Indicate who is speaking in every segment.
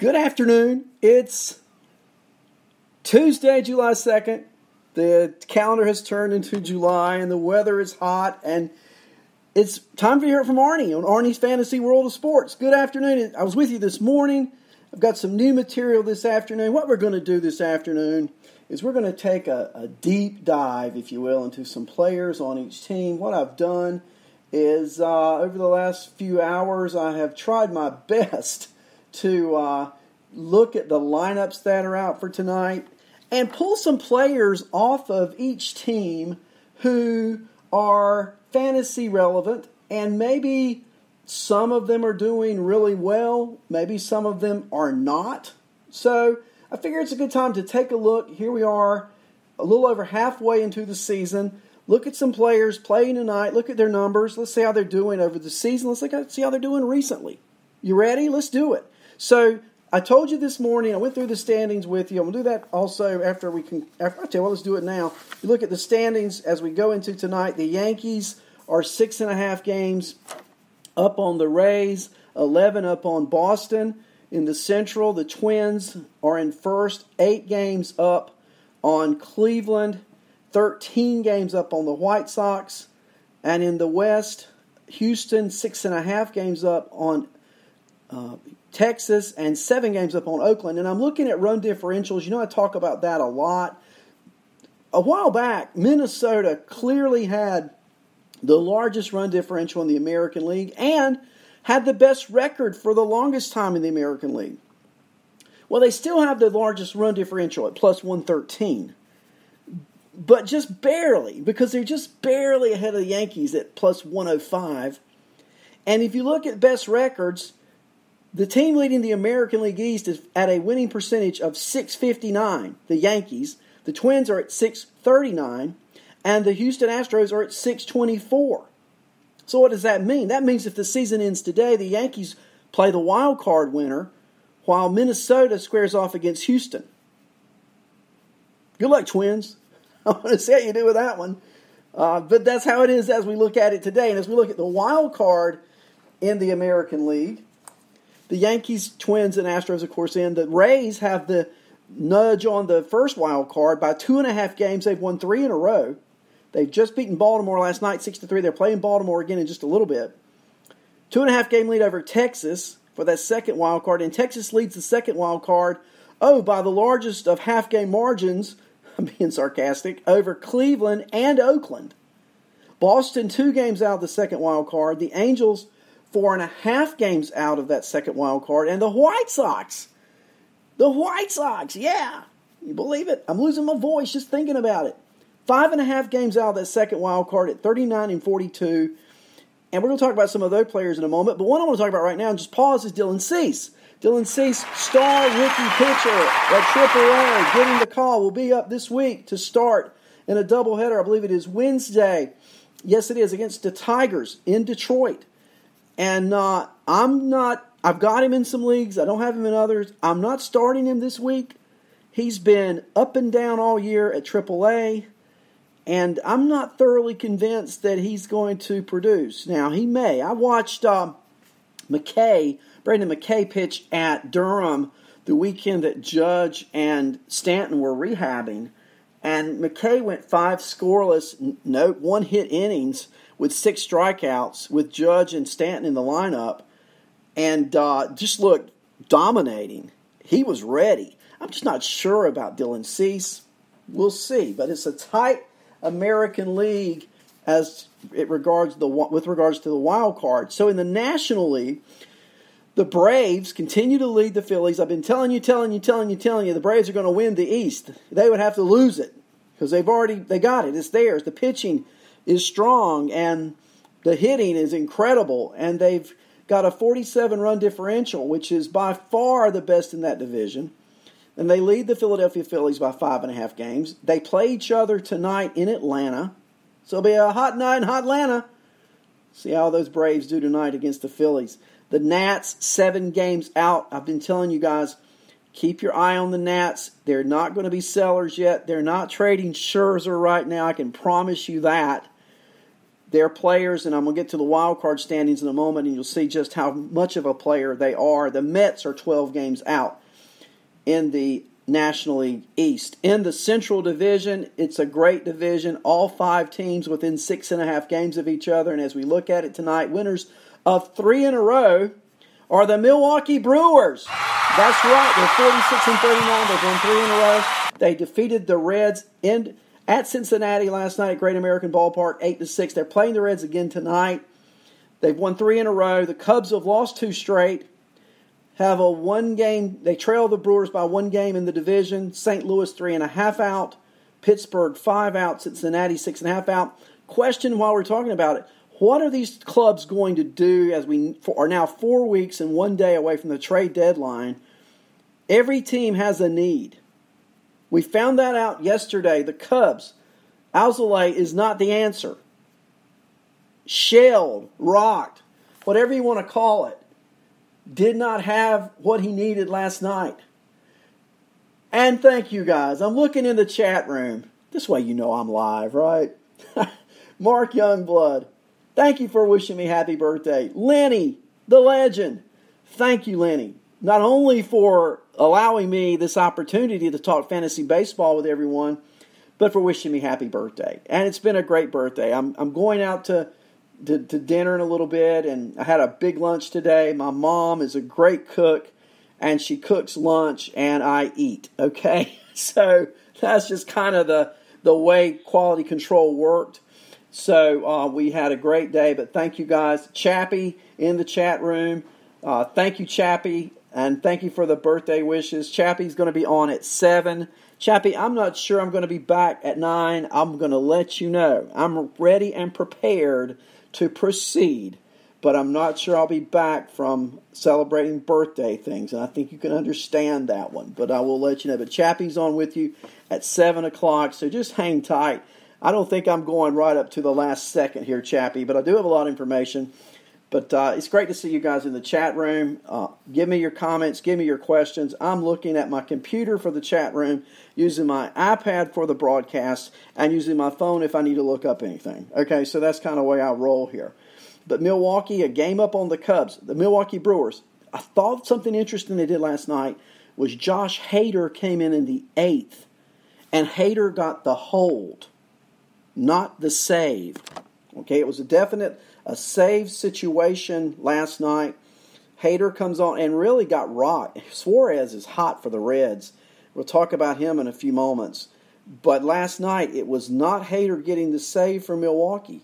Speaker 1: Good afternoon. It's Tuesday, July 2nd. The calendar has turned into July and the weather is hot and it's time to hear from Arnie on Arnie's Fantasy World of Sports. Good afternoon. I was with you this morning. I've got some new material this afternoon. What we're going to do this afternoon is we're going to take a deep dive, if you will, into some players on each team. What I've done is over the last few hours, I have tried my best to look at the lineups that are out for tonight and pull some players off of each team who are fantasy relevant, and maybe some of them are doing really well, maybe some of them are not. So I figure it's a good time to take a look. Here we are, a little over halfway into the season. Look at some players playing tonight. Look at their numbers. Let's see how they're doing over the season. Let's see how they're doing recently. You ready? Let's do it. So I told you this morning, I went through the standings with you. I'm going to do that also after I tell you what, let's do it now. You look at the standings as we go into tonight. The Yankees are 6.5 games up on the Rays, 11 up on Boston. In the Central, the Twins are in first, 8 games up on Cleveland, 13 games up on the White Sox. And in the West, Houston, 6.5 games up on Texas, and 7 games up on Oakland. And I'm looking at run differentials. You know, I talk about that a lot. A while back, Minnesota clearly had the largest run differential in the American League and had the best record for the longest time in the American League. Well, they still have the largest run differential at plus 113. But just barely, because they're just barely ahead of the Yankees at plus 105. And if you look at best records, the team leading the American League East is at a winning percentage of .659, the Yankees. The Twins are at .639, and the Houston Astros are at .624. So what does that mean? That means if the season ends today, the Yankees play the wild card winner, while Minnesota squares off against Houston. Good luck, Twins. I want to see how you do with that one. But that's how it is as we look at it today. And as we look at the wild card in the American League, the Yankees, Twins, and Astros, of course, in. The Rays have the nudge on the first wild card by 2.5 games. They've won 3 in a row. They've just beaten Baltimore last night, 6-3. They're playing Baltimore again in just a little bit. 2.5 game lead over Texas for that second wild card. And Texas leads the second wild card, by the largest of half-game margins, I'm being sarcastic, over Cleveland and Oakland. Boston 2 games out of the second wild card. The Angels 4.5 games out of that second wild card. And the White Sox, yeah, you believe it? I'm losing my voice just thinking about it. 5.5 games out of that second wild card at 39-42. And we're going to talk about some of those players in a moment. But one I want to talk about right now, and just pause, is Dylan Cease. Dylan Cease, star rookie pitcher at AAA, getting the call, will be up this week to start in a doubleheader. I believe it is Wednesday. Yes, it is, against the Tigers in Detroit. And I've got him in some leagues. I don't have him in others. I'm not starting him this week. He's been up and down all year at AAA. And I'm not thoroughly convinced that he's going to produce. Now, he may. I watched Brandon McKay pitch at Durham the weekend that Judge and Stanton were rehabbing. And McKay went 5 scoreless, 1-hit innings with 6 strikeouts with Judge and Stanton in the lineup. And just looked dominating. He was ready. I'm just not sure about Dylan Cease. We'll see. But it's a tight American League with regards to the wild card. So in the National League, the Braves continue to lead the Phillies. I've been telling you, the Braves are going to win the East. They would have to lose it because they got it. It's theirs. The pitching is strong and the hitting is incredible, and they've got a 47 run differential, which is by far the best in that division. And they lead the Philadelphia Phillies by 5.5 games. They play each other tonight in Atlanta. So it'll be a hot night in Atlanta. See how those Braves do tonight against the Phillies. The Nats, 7 games out. I've been telling you guys, keep your eye on the Nats. They're not going to be sellers yet. They're not trading Scherzer right now. I can promise you that. their players, and I'm going to get to the wild card standings in a moment, and you'll see just how much of a player they are. The Mets are 12 games out in the National League East. In the Central Division, it's a great division. All 5 teams within 6.5 games of each other. And as we look at it tonight, winners of 3 in a row are the Milwaukee Brewers. That's right. They're 46-39. They've won 3 in a row. They defeated the Reds at Cincinnati last night at Great American Ballpark, 8-6. They're playing the Reds again tonight. They've won 3 in a row. The Cubs have lost 2 straight. Have a 1-game, they trail the Brewers by 1 game in the division. St. Louis 3.5 out. Pittsburgh 5 out. Cincinnati 6.5 out. Question while we're talking about it, what are these clubs going to do as we are now 4 weeks and 1 day away from the trade deadline? Every team has a need. We found that out yesterday. The Cubs, Alzolay is not the answer. Shelled, rocked, whatever you want to call it. Did not have what he needed last night. And thank you guys. I'm looking in the chat room. This way you know I'm live, right? Mark Youngblood, thank you for wishing me happy birthday. Lenny, the legend. Thank you, Lenny. Not only for allowing me this opportunity to talk fantasy baseball with everyone, but for wishing me happy birthday. And it's been a great birthday. I'm going out to dinner in a little bit, and I had a big lunch today. My mom is a great cook, and she cooks lunch, and I eat, okay? So that's just kind of the way quality control worked. So we had a great day, but thank you guys. Chappie in the chat room. Thank you, Chappie, and thank you for the birthday wishes. Chappie's going to be on at 7. Chappie, I'm not sure I'm going to be back at 9. I'm going to let you know. I'm ready and prepared to proceed, but I'm not sure I'll be back from celebrating birthday things, and I think you can understand that one, but I will let you know. But Chappie's on with you at 7 o'clock, so just hang tight. I don't think I'm going right up to the last second here, Chappie, but I do have a lot of information. But it's great to see you guys in the chat room. Give me your comments. Give me your questions. I'm looking at my computer for the chat room, using my iPad for the broadcast, and using my phone if I need to look up anything. Okay, so that's kind of the way I roll here. But Milwaukee, a game up on the Cubs. The Milwaukee Brewers. I thought something interesting they did last night was Josh Hader came in the 8th, and Hader got the hold, not the save. Okay, it was a save situation last night. Hader comes on and really got rocked. Suarez is hot for the Reds. We'll talk about him in a few moments. But last night, it was not Hader getting the save for Milwaukee.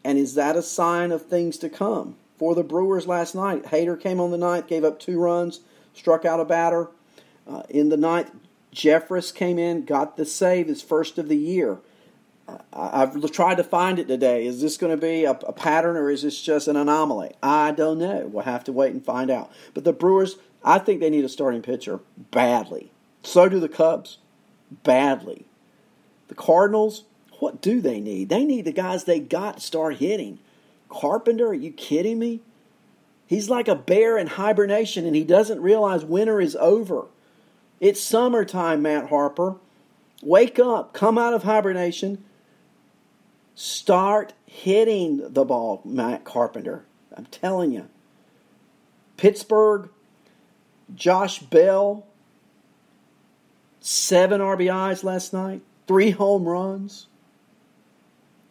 Speaker 1: And is that a sign of things to come? For the Brewers last night, Hader came on the ninth, gave up 2 runs, struck out a batter. In the ninth, Jeffress came in, got the save, his first of the year. I've tried to find it today. Is this going to be a pattern, or is this just an anomaly? I don't know. We'll have to wait and find out. But the Brewers, I think they need a starting pitcher badly. So do the Cubs, badly. The Cardinals, what do they need? They need the guys they got to start hitting. Carpenter, are you kidding me? He's like a bear in hibernation, and he doesn't realize winter is over. It's summertime, Matt Harper. Wake up. Come out of hibernation. Start hitting the ball, Matt Carpenter. I'm telling you. Pittsburgh, Josh Bell, 7 RBIs last night, 3 home runs.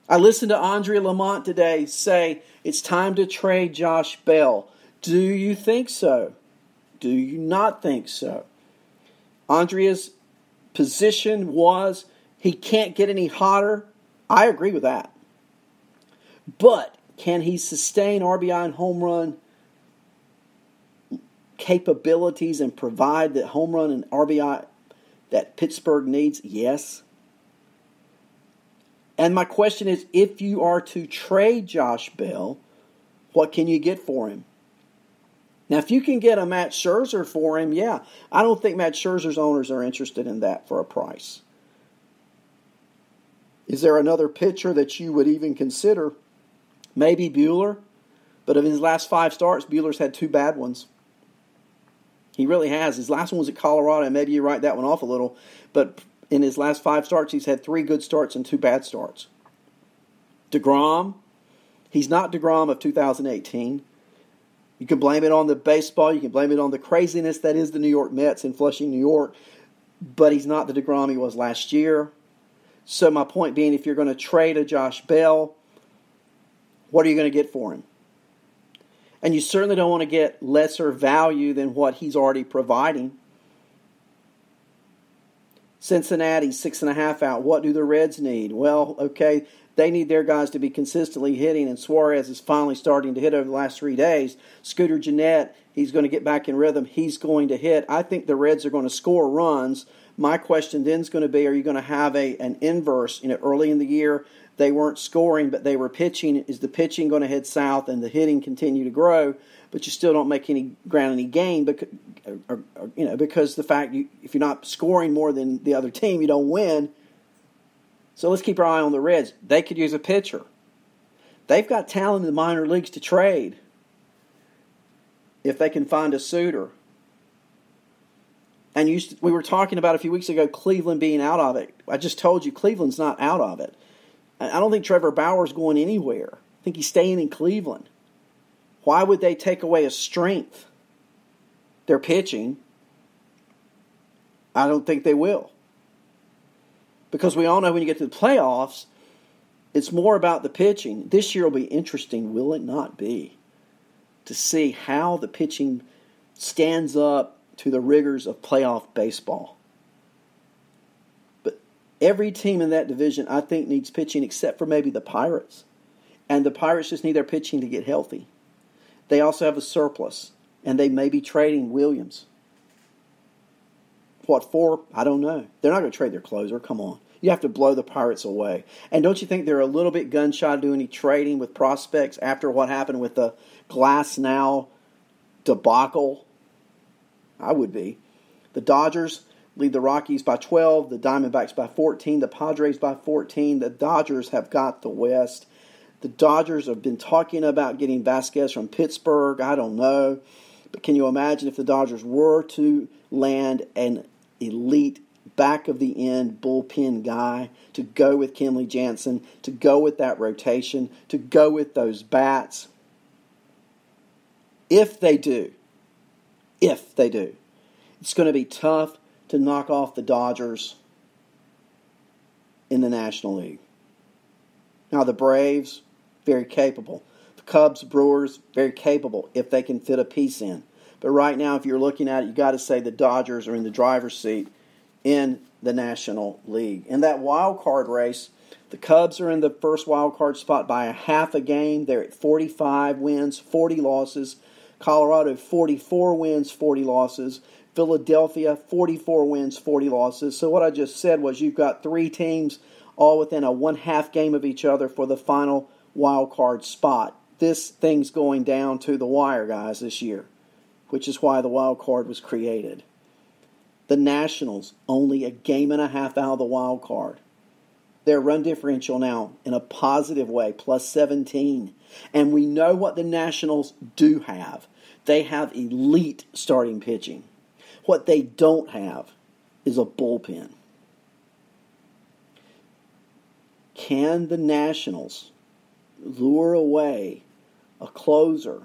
Speaker 1: I listened to Andre Lamont today say it's time to trade Josh Bell. Do you think so? Do you not think so? Andrea's position was he can't get any hotter. I agree with that. But can he sustain RBI and home run capabilities and provide the home run and RBI that Pittsburgh needs? Yes. And my question is, if you are to trade Josh Bell, what can you get for him? Now, if you can get a Matt Scherzer for him, yeah. I don't think Matt Scherzer's owners are interested in that for a price. Is there another pitcher that you would even consider? Maybe Buehler. But of his last 5 starts, Buehler's had 2 bad ones. He really has. His last one was at Colorado, and maybe you write that one off a little. But in his last 5 starts, he's had 3 good starts and 2 bad starts. DeGrom, he's not DeGrom of 2018. You can blame it on the baseball. You can blame it on the craziness that is the New York Mets in Flushing, New York. But he's not the DeGrom he was last year. So my point being, if you're going to trade a Josh Bell, what are you going to get for him? And you certainly don't want to get lesser value than what he's already providing. Cincinnati, 6.5 out. What do the Reds need? Well, okay, they need their guys to be consistently hitting, and Suarez is finally starting to hit over the last 3 days. Scooter Gennett, he's going to get back in rhythm. He's going to hit. I think the Reds are going to score runs. My question then is going to be, are you going to have an inverse? Early in the year, they weren't scoring, but they were pitching. Is the pitching going to head south and the hitting continue to grow, but you still don't make any gain because the fact if you're not scoring more than the other team, you don't win. So let's keep our eye on the Reds. They could use a pitcher. They've got talent in the minor leagues to trade if they can find a suitor. And we were talking about a few weeks ago Cleveland being out of it. I just told you Cleveland's not out of it. I don't think Trevor Bauer's going anywhere. I think he's staying in Cleveland. Why would they take away a strength? They're pitching. I don't think they will. Because we all know when you get to the playoffs, it's more about the pitching. This year will be interesting, will it not be, to see how the pitching stands up to the rigors of playoff baseball. But every team in that division, I think, needs pitching except for maybe the Pirates. And the Pirates just need their pitching to get healthy. They also have a surplus, and they may be trading Williams. What for? I don't know. They're not going to trade their closer. Come on. You have to blow the Pirates away. And don't you think they're a little bit gun-shy to do any trading with prospects after what happened with the Glasnow debacle? I would be. The Dodgers lead the Rockies by 12, the Diamondbacks by 14, the Padres by 14. The Dodgers have got the West. The Dodgers have been talking about getting Vasquez from Pittsburgh. I don't know. But can you imagine if the Dodgers were to land an elite back-of-the-end bullpen guy to go with Kenley Jansen, to go with that rotation, to go with those bats? If they do, it's going to be tough to knock off the Dodgers in the National League. Now, the Braves, very capable. The Cubs, Brewers, very capable if they can fit a piece in. But right now, if you're looking at it, you got to say the Dodgers are in the driver's seat in the National League. In that wild card race, the Cubs are in the first wild card spot by a half a game. They're at 45 wins, 40 losses. Colorado, 44 wins, 40 losses. Philadelphia, 44 wins, 40 losses. So what I just said was you've got three teams all within a one-half game of each other for the final wild card spot. This thing's going down to the wire, guys, this year, which is why the wild card was created. The Nationals, only a game and a half out of the wild card. Their run differential now, in a positive way, plus 17. And we know what the Nationals do have. They have elite starting pitching. What they don't have is a bullpen. Can the Nationals lure away a closer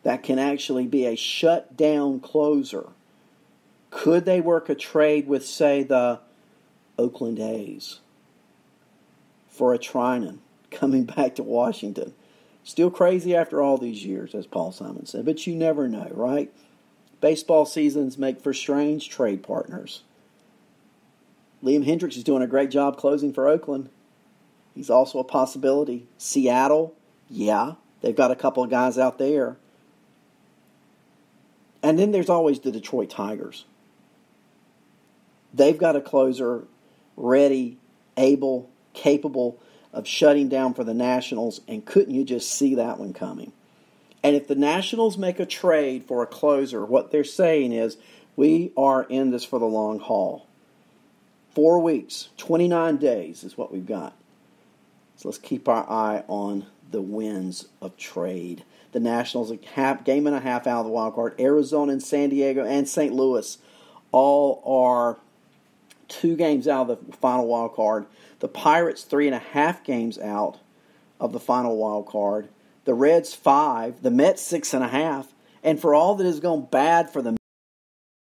Speaker 1: that can actually be a shutdown closer? Could they work a trade with, say, the Oakland A's for a Trinan coming back to Washington? Still crazy after all these years, as Paul Simon said, but you never know, right? Baseball seasons make for strange trade partners. Liam Hendriks is doing a great job closing for Oakland. He's also a possibility. Seattle, yeah, they've got a couple of guys out there. And then there's always the Detroit Tigers. They've got a closer ready, able, capable of shutting down for the Nationals, and couldn't you just see that one coming? And if the Nationals make a trade for a closer, what they're saying is, we are in this for the long haul. 4 weeks, 29 days is what we've got. So let's keep our eye on the winds of trade. The Nationals, game and a half out of the wild card. Arizona and San Diego and St. Louis all are 2 games out of the final wild card. The Pirates 3.5 games out of the final wild card. The Reds 5, the Mets 6.5, and for all that has gone bad for the